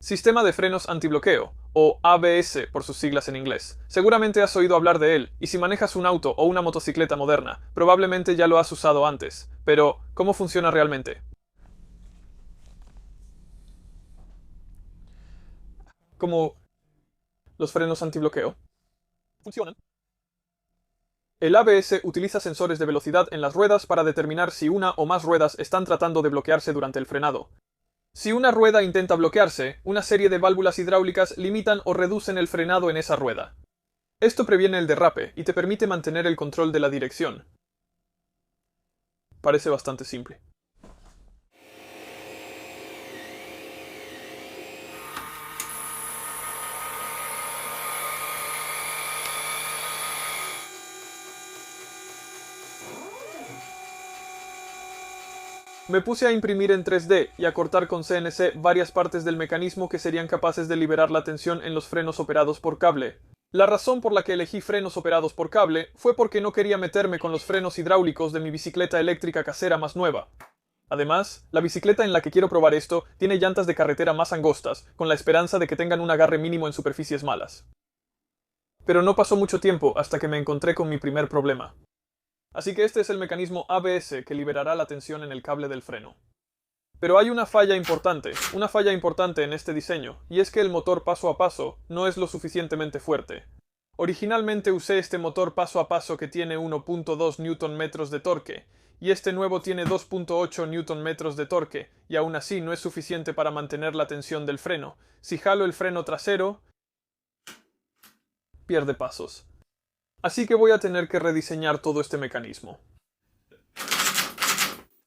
Sistema de frenos antibloqueo, o ABS por sus siglas en inglés. Seguramente has oído hablar de él, y si manejas un auto o una motocicleta moderna, probablemente ya lo has usado antes. Pero, ¿cómo funciona realmente? ¿Cómo los frenos antibloqueo funcionan? El ABS utiliza sensores de velocidad en las ruedas para determinar si una o más ruedas están tratando de bloquearse durante el frenado. Si una rueda intenta bloquearse, una serie de válvulas hidráulicas limitan o reducen el frenado en esa rueda. Esto previene el derrape y te permite mantener el control de la dirección. Parece bastante simple. Me puse a imprimir en 3D y a cortar con CNC varias partes del mecanismo que serían capaces de liberar la tensión en los frenos operados por cable. La razón por la que elegí frenos operados por cable fue porque no quería meterme con los frenos hidráulicos de mi bicicleta eléctrica casera más nueva. Además, la bicicleta en la que quiero probar esto tiene llantas de carretera más angostas, con la esperanza de que tengan un agarre mínimo en superficies malas. Pero no pasó mucho tiempo hasta que me encontré con mi primer problema. Así que este es el mecanismo ABS que liberará la tensión en el cable del freno. Pero hay una falla importante en este diseño, y es que el motor paso a paso no es lo suficientemente fuerte. Originalmente usé este motor paso a paso que tiene 1.2 Nm de torque, y este nuevo tiene 2.8 Nm de torque, y aún así no es suficiente para mantener la tensión del freno. Si jalo el freno trasero, pierde pasos. Así que voy a tener que rediseñar todo este mecanismo.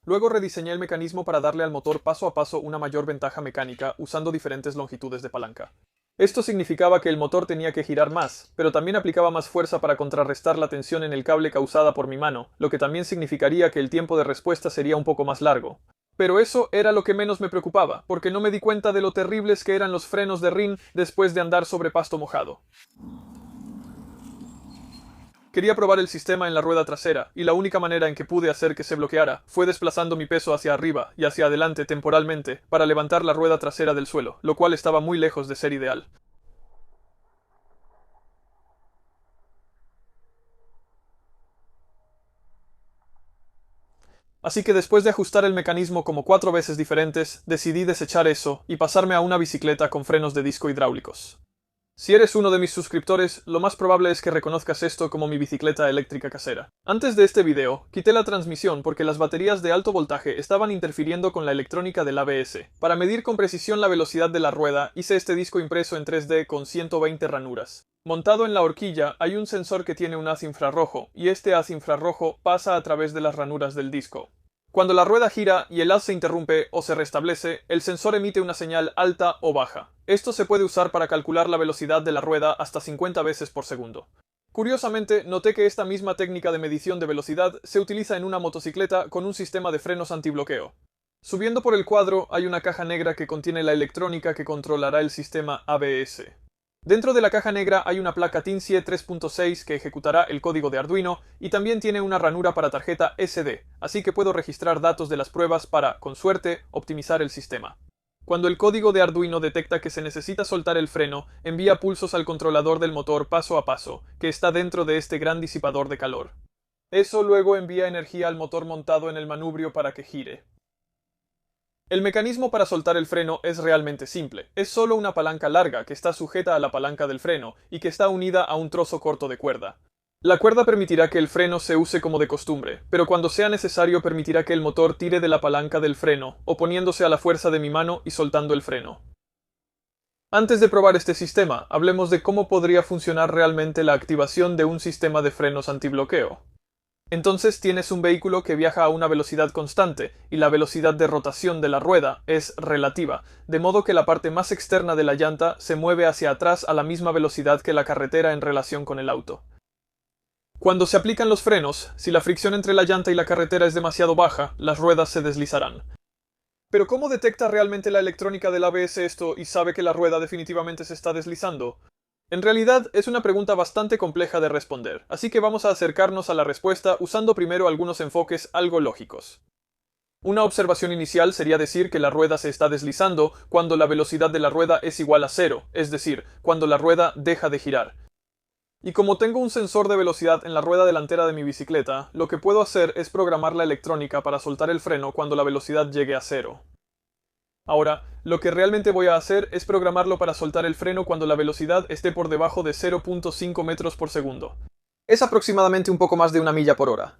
Luego rediseñé el mecanismo para darle al motor paso a paso una mayor ventaja mecánica usando diferentes longitudes de palanca. Esto significaba que el motor tenía que girar más, pero también aplicaba más fuerza para contrarrestar la tensión en el cable causada por mi mano, lo que también significaría que el tiempo de respuesta sería un poco más largo. Pero eso era lo que menos me preocupaba, porque no me di cuenta de lo terribles que eran los frenos de RIN después de andar sobre pasto mojado. Quería probar el sistema en la rueda trasera, y la única manera en que pude hacer que se bloqueara fue desplazando mi peso hacia arriba y hacia adelante temporalmente para levantar la rueda trasera del suelo, lo cual estaba muy lejos de ser ideal. Así que después de ajustar el mecanismo como 4 veces diferentes, decidí desechar eso y pasarme a una bicicleta con frenos de disco hidráulicos. Si eres uno de mis suscriptores, lo más probable es que reconozcas esto como mi bicicleta eléctrica casera. Antes de este video, quité la transmisión porque las baterías de alto voltaje estaban interfiriendo con la electrónica del ABS. Para medir con precisión la velocidad de la rueda, hice este disco impreso en 3D con 120 ranuras. Montado en la horquilla hay un sensor que tiene un haz infrarrojo, y este haz infrarrojo pasa a través de las ranuras del disco. Cuando la rueda gira y el haz se interrumpe o se restablece, el sensor emite una señal alta o baja. Esto se puede usar para calcular la velocidad de la rueda hasta 50 veces por segundo. Curiosamente, noté que esta misma técnica de medición de velocidad se utiliza en una motocicleta con un sistema de frenos antibloqueo. Subiendo por el cuadro hay una caja negra que contiene la electrónica que controlará el sistema ABS. Dentro de la caja negra hay una placa TINCIE 3.6 que ejecutará el código de Arduino y también tiene una ranura para tarjeta SD, así que puedo registrar datos de las pruebas para, con suerte, optimizar el sistema. Cuando el código de Arduino detecta que se necesita soltar el freno, envía pulsos al controlador del motor paso a paso, que está dentro de este gran disipador de calor. Eso luego envía energía al motor montado en el manubrio para que gire. El mecanismo para soltar el freno es realmente simple. Es solo una palanca larga que está sujeta a la palanca del freno y que está unida a un trozo corto de cuerda. La cuerda permitirá que el freno se use como de costumbre, pero cuando sea necesario permitirá que el motor tire de la palanca del freno, oponiéndose a la fuerza de mi mano y soltando el freno. Antes de probar este sistema, hablemos de cómo podría funcionar realmente la activación de un sistema de frenos antibloqueo. Entonces tienes un vehículo que viaja a una velocidad constante, y la velocidad de rotación de la rueda es relativa, de modo que la parte más externa de la llanta se mueve hacia atrás a la misma velocidad que la carretera en relación con el auto. Cuando se aplican los frenos, si la fricción entre la llanta y la carretera es demasiado baja, las ruedas se deslizarán. Pero ¿cómo detecta realmente la electrónica del ABS esto y sabe que la rueda definitivamente se está deslizando? En realidad es una pregunta bastante compleja de responder, así que vamos a acercarnos a la respuesta usando primero algunos enfoques algo lógicos. Una observación inicial sería decir que la rueda se está deslizando cuando la velocidad de la rueda es igual a cero, es decir, cuando la rueda deja de girar. Y como tengo un sensor de velocidad en la rueda delantera de mi bicicleta, lo que puedo hacer es programar la electrónica para soltar el freno cuando la velocidad llegue a cero. Ahora, lo que realmente voy a hacer es programarlo para soltar el freno cuando la velocidad esté por debajo de 0.5 metros por segundo. Es aproximadamente un poco más de 1 milla por hora.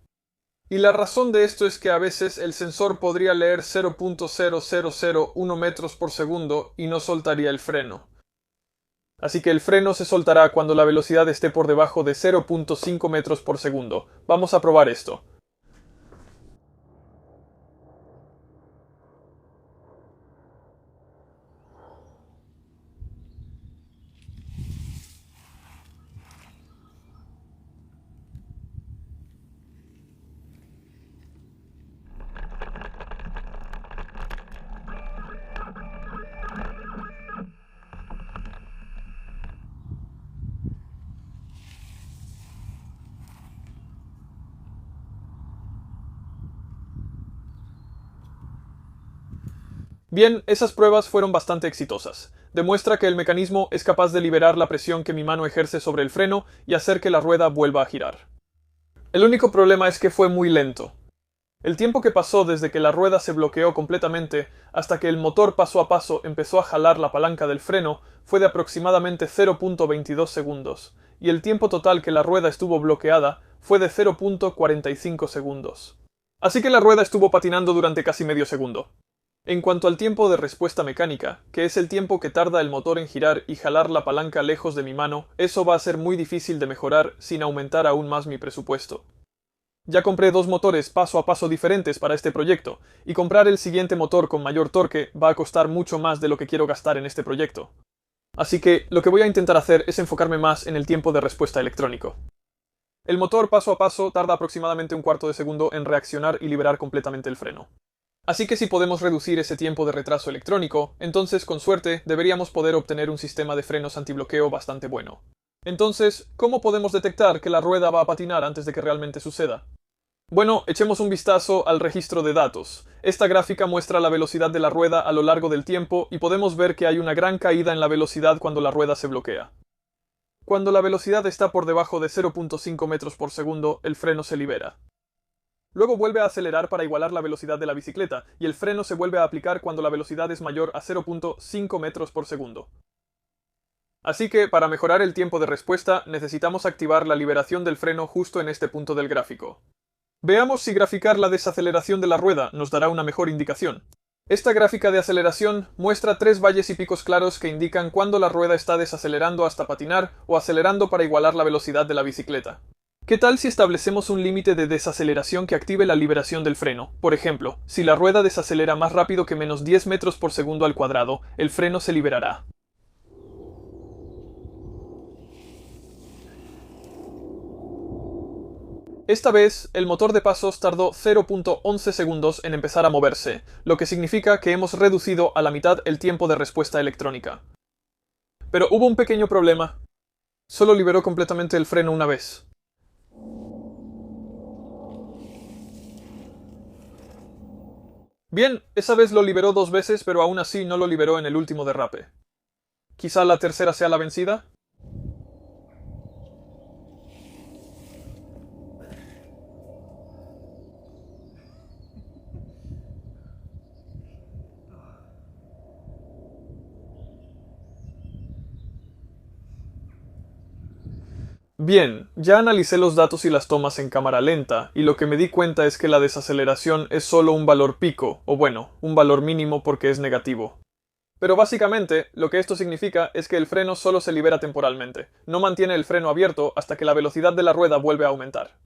Y la razón de esto es que a veces el sensor podría leer 0.0001 metros por segundo y no soltaría el freno. Así que el freno se soltará cuando la velocidad esté por debajo de 0.5 metros por segundo. Vamos a probar esto. Bien, esas pruebas fueron bastante exitosas. Demuestra que el mecanismo es capaz de liberar la presión que mi mano ejerce sobre el freno y hacer que la rueda vuelva a girar. El único problema es que fue muy lento. El tiempo que pasó desde que la rueda se bloqueó completamente hasta que el motor paso a paso empezó a jalar la palanca del freno fue de aproximadamente 0.22 segundos, y el tiempo total que la rueda estuvo bloqueada fue de 0.45 segundos. Así que la rueda estuvo patinando durante casi medio segundo. En cuanto al tiempo de respuesta mecánica, que es el tiempo que tarda el motor en girar y jalar la palanca lejos de mi mano, eso va a ser muy difícil de mejorar sin aumentar aún más mi presupuesto. Ya compré 2 motores paso a paso diferentes para este proyecto, y comprar el siguiente motor con mayor torque va a costar mucho más de lo que quiero gastar en este proyecto. Así que lo que voy a intentar hacer es enfocarme más en el tiempo de respuesta electrónico. El motor paso a paso tarda aproximadamente un cuarto de segundo en reaccionar y liberar completamente el freno. Así que si podemos reducir ese tiempo de retraso electrónico, entonces con suerte deberíamos poder obtener un sistema de frenos antibloqueo bastante bueno. Entonces, ¿cómo podemos detectar que la rueda va a patinar antes de que realmente suceda? Bueno, echemos un vistazo al registro de datos. Esta gráfica muestra la velocidad de la rueda a lo largo del tiempo y podemos ver que hay una gran caída en la velocidad cuando la rueda se bloquea. Cuando la velocidad está por debajo de 0.5 metros por segundo, el freno se libera. Luego vuelve a acelerar para igualar la velocidad de la bicicleta, y el freno se vuelve a aplicar cuando la velocidad es mayor a 0.5 metros por segundo. Así que, para mejorar el tiempo de respuesta, necesitamos activar la liberación del freno justo en este punto del gráfico. Veamos si graficar la desaceleración de la rueda nos dará una mejor indicación. Esta gráfica de aceleración muestra 3 valles y picos claros que indican cuándo la rueda está desacelerando hasta patinar o acelerando para igualar la velocidad de la bicicleta. ¿Qué tal si establecemos un límite de desaceleración que active la liberación del freno? Por ejemplo, si la rueda desacelera más rápido que menos 10 metros por segundo al cuadrado, el freno se liberará. Esta vez, el motor de pasos tardó 0.11 segundos en empezar a moverse, lo que significa que hemos reducido a la mitad el tiempo de respuesta electrónica. Pero hubo un pequeño problema. Solo liberó completamente el freno una vez. Bien, esa vez lo liberó 2 veces, pero aún así no lo liberó en el último derrape. ¿Quizá la tercera sea la vencida? Bien, ya analicé los datos y las tomas en cámara lenta, y lo que me di cuenta es que la desaceleración es solo un valor pico, o bueno, un valor mínimo porque es negativo. Pero básicamente, lo que esto significa es que el freno solo se libera temporalmente, no mantiene el freno abierto hasta que la velocidad de la rueda vuelve a aumentar.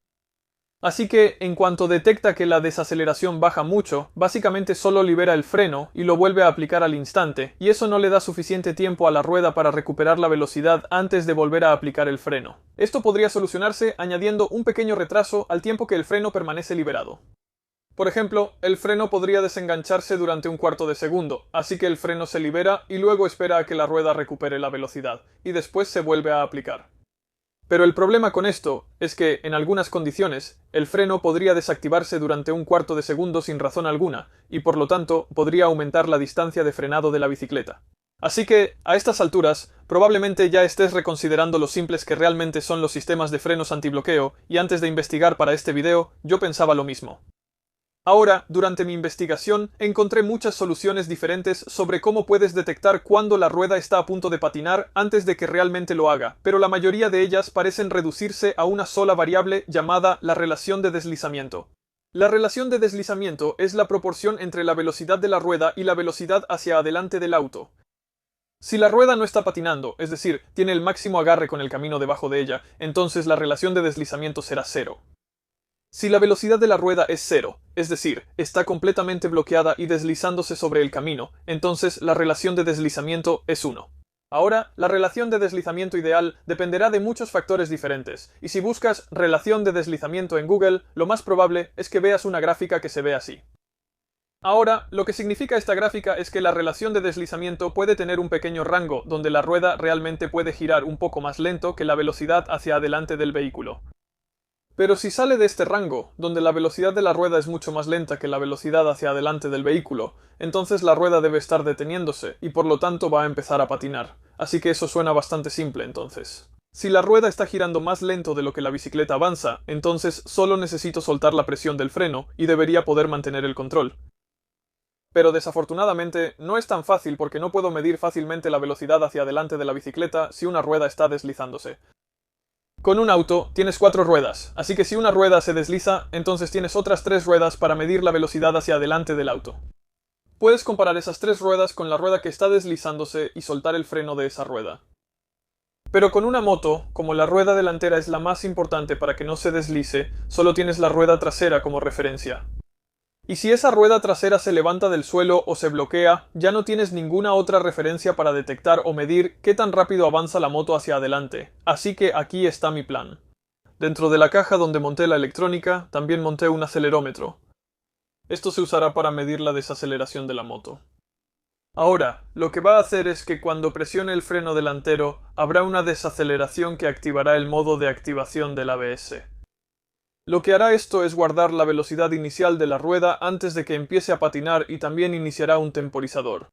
Así que, en cuanto detecta que la desaceleración baja mucho, básicamente solo libera el freno y lo vuelve a aplicar al instante, y eso no le da suficiente tiempo a la rueda para recuperar la velocidad antes de volver a aplicar el freno. Esto podría solucionarse añadiendo un pequeño retraso al tiempo que el freno permanece liberado. Por ejemplo, el freno podría desengancharse durante un cuarto de segundo, así que el freno se libera y luego espera a que la rueda recupere la velocidad, y después se vuelve a aplicar. Pero el problema con esto es que, en algunas condiciones, el freno podría desactivarse durante un cuarto de segundo sin razón alguna, y por lo tanto podría aumentar la distancia de frenado de la bicicleta. Así que, a estas alturas, probablemente ya estés reconsiderando lo simples que realmente son los sistemas de frenos antibloqueo, y antes de investigar para este video, yo pensaba lo mismo. Ahora, durante mi investigación, encontré muchas soluciones diferentes sobre cómo puedes detectar cuándo la rueda está a punto de patinar antes de que realmente lo haga, pero la mayoría de ellas parecen reducirse a una sola variable llamada la relación de deslizamiento. La relación de deslizamiento es la proporción entre la velocidad de la rueda y la velocidad hacia adelante del auto. Si la rueda no está patinando, es decir, tiene el máximo agarre con el camino debajo de ella, entonces la relación de deslizamiento será cero. Si la velocidad de la rueda es cero, es decir, está completamente bloqueada y deslizándose sobre el camino, entonces la relación de deslizamiento es 1. Ahora, la relación de deslizamiento ideal dependerá de muchos factores diferentes, y si buscas relación de deslizamiento en Google, lo más probable es que veas una gráfica que se ve así. Ahora, lo que significa esta gráfica es que la relación de deslizamiento puede tener un pequeño rango, donde la rueda realmente puede girar un poco más lento que la velocidad hacia adelante del vehículo. Pero si sale de este rango, donde la velocidad de la rueda es mucho más lenta que la velocidad hacia adelante del vehículo, entonces la rueda debe estar deteniéndose, y por lo tanto va a empezar a patinar. Así que eso suena bastante simple entonces. Si la rueda está girando más lento de lo que la bicicleta avanza, entonces solo necesito soltar la presión del freno, y debería poder mantener el control. Pero desafortunadamente no es tan fácil porque no puedo medir fácilmente la velocidad hacia adelante de la bicicleta si una rueda está deslizándose. Con un auto tienes 4 ruedas, así que si una rueda se desliza, entonces tienes otras 3 ruedas para medir la velocidad hacia adelante del auto. Puedes comparar esas 3 ruedas con la rueda que está deslizándose y soltar el freno de esa rueda. Pero con una moto, como la rueda delantera es la más importante para que no se deslice, solo tienes la rueda trasera como referencia. Y si esa rueda trasera se levanta del suelo o se bloquea, ya no tienes ninguna otra referencia para detectar o medir qué tan rápido avanza la moto hacia adelante. Así que aquí está mi plan. Dentro de la caja donde monté la electrónica, también monté un acelerómetro. Esto se usará para medir la desaceleración de la moto. Ahora, lo que va a hacer es que cuando presione el freno delantero, habrá una desaceleración que activará el modo de activación del ABS. Lo que hará esto es guardar la velocidad inicial de la rueda antes de que empiece a patinar y también iniciará un temporizador.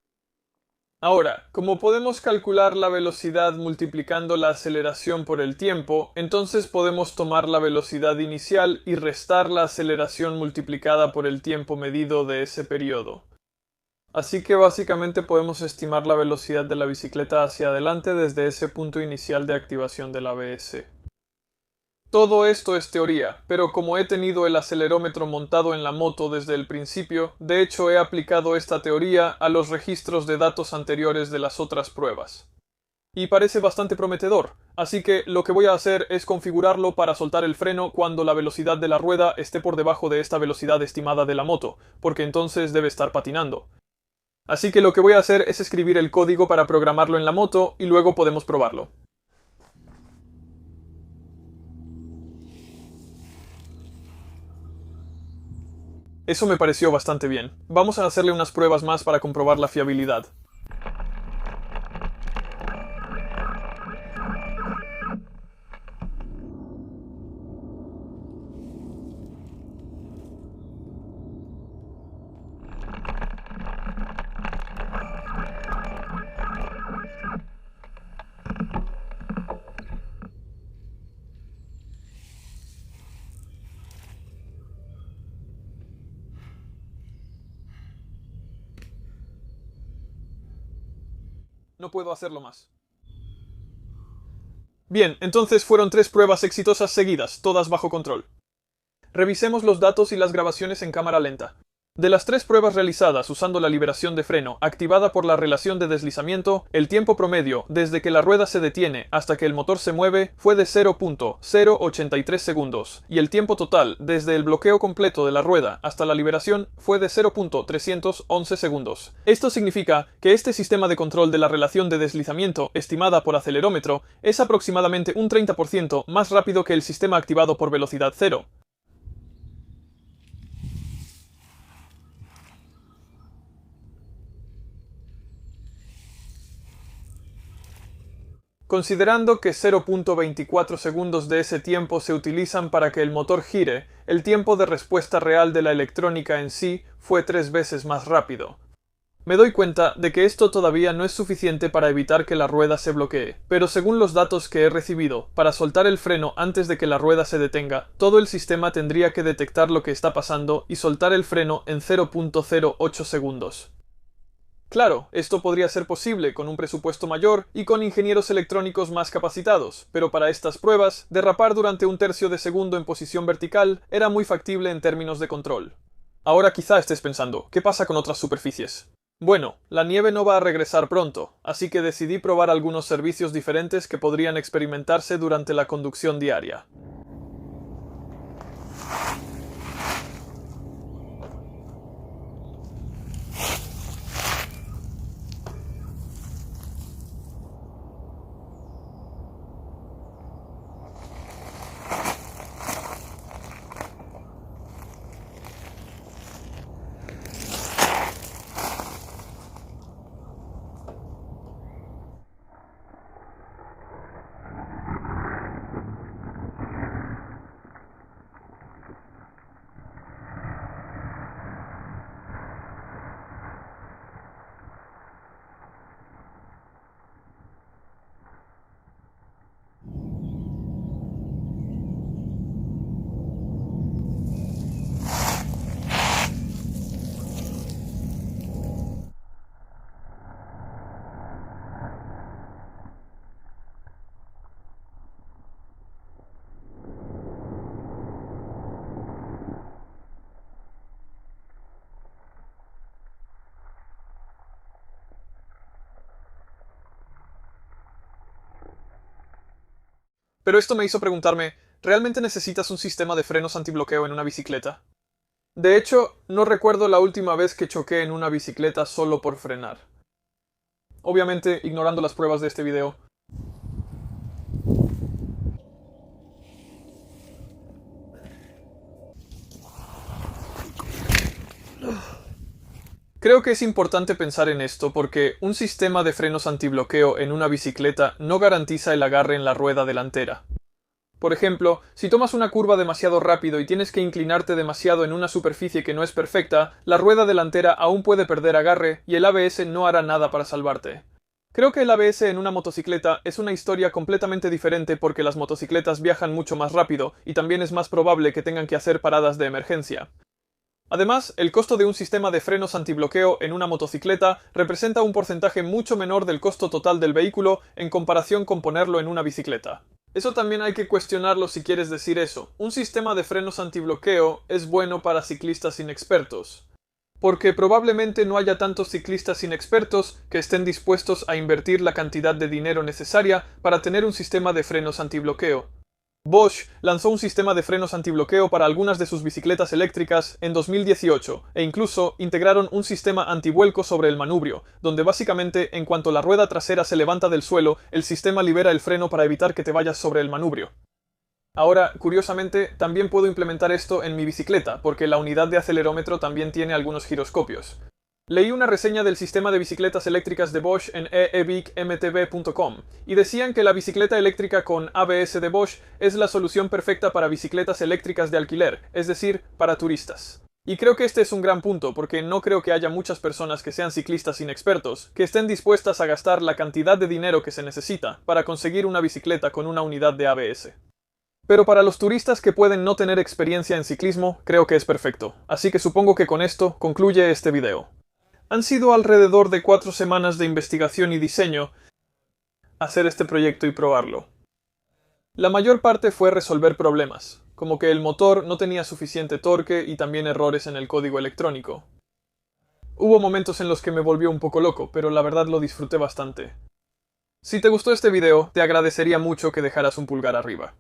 Ahora, como podemos calcular la velocidad multiplicando la aceleración por el tiempo, entonces podemos tomar la velocidad inicial y restar la aceleración multiplicada por el tiempo medido de ese periodo. Así que básicamente podemos estimar la velocidad de la bicicleta hacia adelante desde ese punto inicial de activación del ABS. Todo esto es teoría, pero como he tenido el acelerómetro montado en la moto desde el principio, de hecho he aplicado esta teoría a los registros de datos anteriores de las otras pruebas. Y parece bastante prometedor, así que lo que voy a hacer es configurarlo para soltar el freno cuando la velocidad de la rueda esté por debajo de esta velocidad estimada de la moto, porque entonces debe estar patinando. Así que lo que voy a hacer es escribir el código para programarlo en la moto y luego podemos probarlo. Eso me pareció bastante bien. Vamos a hacerle unas pruebas más para comprobar la fiabilidad. No puedo hacerlo más. Bien, entonces fueron 3 pruebas exitosas seguidas, todas bajo control. Revisemos los datos y las grabaciones en cámara lenta. De las 3 pruebas realizadas usando la liberación de freno activada por la relación de deslizamiento, el tiempo promedio desde que la rueda se detiene hasta que el motor se mueve fue de 0.083 segundos, y el tiempo total desde el bloqueo completo de la rueda hasta la liberación fue de 0.311 segundos. Esto significa que este sistema de control de la relación de deslizamiento estimada por acelerómetro es aproximadamente un 30% más rápido que el sistema activado por velocidad cero. Considerando que 0.24 segundos de ese tiempo se utilizan para que el motor gire, el tiempo de respuesta real de la electrónica en sí fue 3 veces más rápido. Me doy cuenta de que esto todavía no es suficiente para evitar que la rueda se bloquee, pero según los datos que he recibido, para soltar el freno antes de que la rueda se detenga, todo el sistema tendría que detectar lo que está pasando y soltar el freno en 0.08 segundos. Claro, esto podría ser posible con un presupuesto mayor y con ingenieros electrónicos más capacitados, pero para estas pruebas, derrapar durante un tercio de segundo en posición vertical era muy factible en términos de control. Ahora quizá estés pensando, ¿qué pasa con otras superficies? Bueno, la nieve no va a regresar pronto, así que decidí probar algunos servicios diferentes que podrían experimentarse durante la conducción diaria. Pero esto me hizo preguntarme, ¿realmente necesitas un sistema de frenos antibloqueo en una bicicleta? De hecho, no recuerdo la última vez que choqué en una bicicleta solo por frenar. Obviamente, ignorando las pruebas de este video. Creo que es importante pensar en esto porque un sistema de frenos antibloqueo en una bicicleta no garantiza el agarre en la rueda delantera. Por ejemplo, si tomas una curva demasiado rápido y tienes que inclinarte demasiado en una superficie que no es perfecta, la rueda delantera aún puede perder agarre y el ABS no hará nada para salvarte. Creo que el ABS en una motocicleta es una historia completamente diferente porque las motocicletas viajan mucho más rápido y también es más probable que tengan que hacer paradas de emergencia. Además, el costo de un sistema de frenos antibloqueo en una motocicleta representa un porcentaje mucho menor del costo total del vehículo en comparación con ponerlo en una bicicleta. Eso también hay que cuestionarlo si quieres decir eso. Un sistema de frenos antibloqueo es bueno para ciclistas inexpertos, porque probablemente no haya tantos ciclistas inexpertos que estén dispuestos a invertir la cantidad de dinero necesaria para tener un sistema de frenos antibloqueo. Bosch lanzó un sistema de frenos antibloqueo para algunas de sus bicicletas eléctricas en 2018 e incluso integraron un sistema antivuelco sobre el manubrio, donde básicamente en cuanto la rueda trasera se levanta del suelo, el sistema libera el freno para evitar que te vayas sobre el manubrio. Ahora, curiosamente, también puedo implementar esto en mi bicicleta, porque la unidad de acelerómetro también tiene algunos giroscopios. Leí una reseña del sistema de bicicletas eléctricas de Bosch en eebicmtb.com y decían que la bicicleta eléctrica con ABS de Bosch es la solución perfecta para bicicletas eléctricas de alquiler, es decir, para turistas. Y creo que este es un gran punto, porque no creo que haya muchas personas que sean ciclistas inexpertos que estén dispuestas a gastar la cantidad de dinero que se necesita para conseguir una bicicleta con una unidad de ABS. Pero para los turistas que pueden no tener experiencia en ciclismo, creo que es perfecto. Así que supongo que con esto concluye este video. Han sido alrededor de 4 semanas de investigación y diseño hacer este proyecto y probarlo. La mayor parte fue resolver problemas, como que el motor no tenía suficiente torque y también errores en el código electrónico. Hubo momentos en los que me volvió un poco loco, pero la verdad lo disfruté bastante. Si te gustó este video, te agradecería mucho que dejaras un pulgar arriba.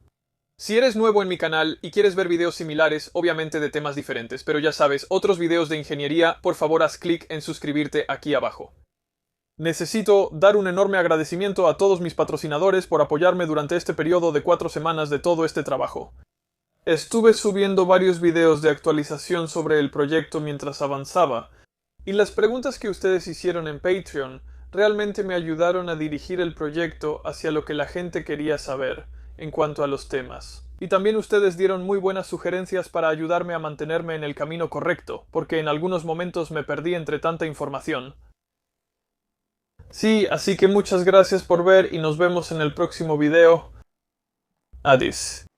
Si eres nuevo en mi canal y quieres ver videos similares, obviamente de temas diferentes, pero ya sabes, otros videos de ingeniería, por favor haz clic en suscribirte aquí abajo. Necesito dar un enorme agradecimiento a todos mis patrocinadores por apoyarme durante este periodo de 4 semanas de todo este trabajo. Estuve subiendo varios videos de actualización sobre el proyecto mientras avanzaba, y las preguntas que ustedes hicieron en Patreon realmente me ayudaron a dirigir el proyecto hacia lo que la gente quería saber en cuanto a los temas. Y también ustedes dieron muy buenas sugerencias para ayudarme a mantenerme en el camino correcto, porque en algunos momentos me perdí entre tanta información. Sí, así que muchas gracias por ver y nos vemos en el próximo video. Adiós.